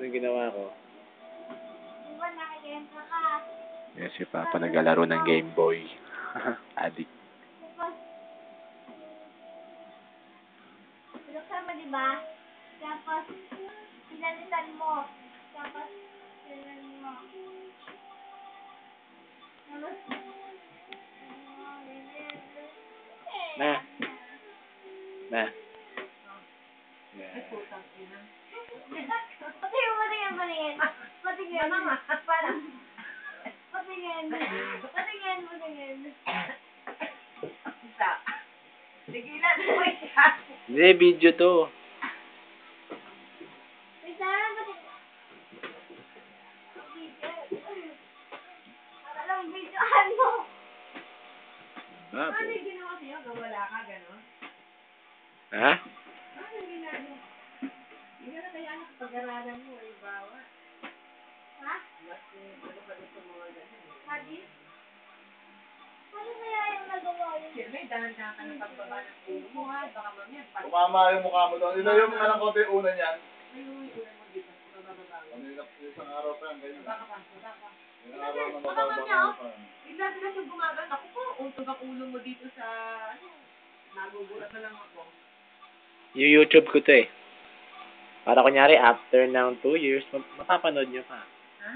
Anong ginawa ko? Diba nakikenta ka? Yan si Papa naglalaro ng Game Boy. Adik. Binuksan mo, diba? Tapos, pinalitan mo. Tapos, pinalitan mo. Tapos, Na. Na. Ay, putang ina. Patingin. Patingin. Isa. Tigilan mo siya. Hindi, video to. Wait, Sarah, patingin. Video. Alam, videoan mo. Ah, Ano yung ginawa sa'yo? Gawala ka, gano'n? ha? Ano yung ginagawa? Hindi na kaya nakapag-aralan mo, ay bawa. Ha? Mas ano ka doon sa mga gano'n. Hadis? Ano kaya yung nagawa yun? Sir, may dahan-dahan ka ng pagbaba ng ulo mo, ha? Baka mamaya, Umama yung mukha mo doon. Ilayo mo na lang konti yung una niyan. ayun, ulo mo dito. Bababa. Ano yung isang araw pa yan, ganyan. Baka pa, baka pa. Yung araw na Baka mamaya, mababa oh. pa. Bigla sila siyang gumagal. Ako po, untog ang ulo mo dito sa, ano, nagugulat na lang ako. Yung YouTube ko to eh. Para kunyari, after ng 2 years, mapapanood nyo pa. Ha?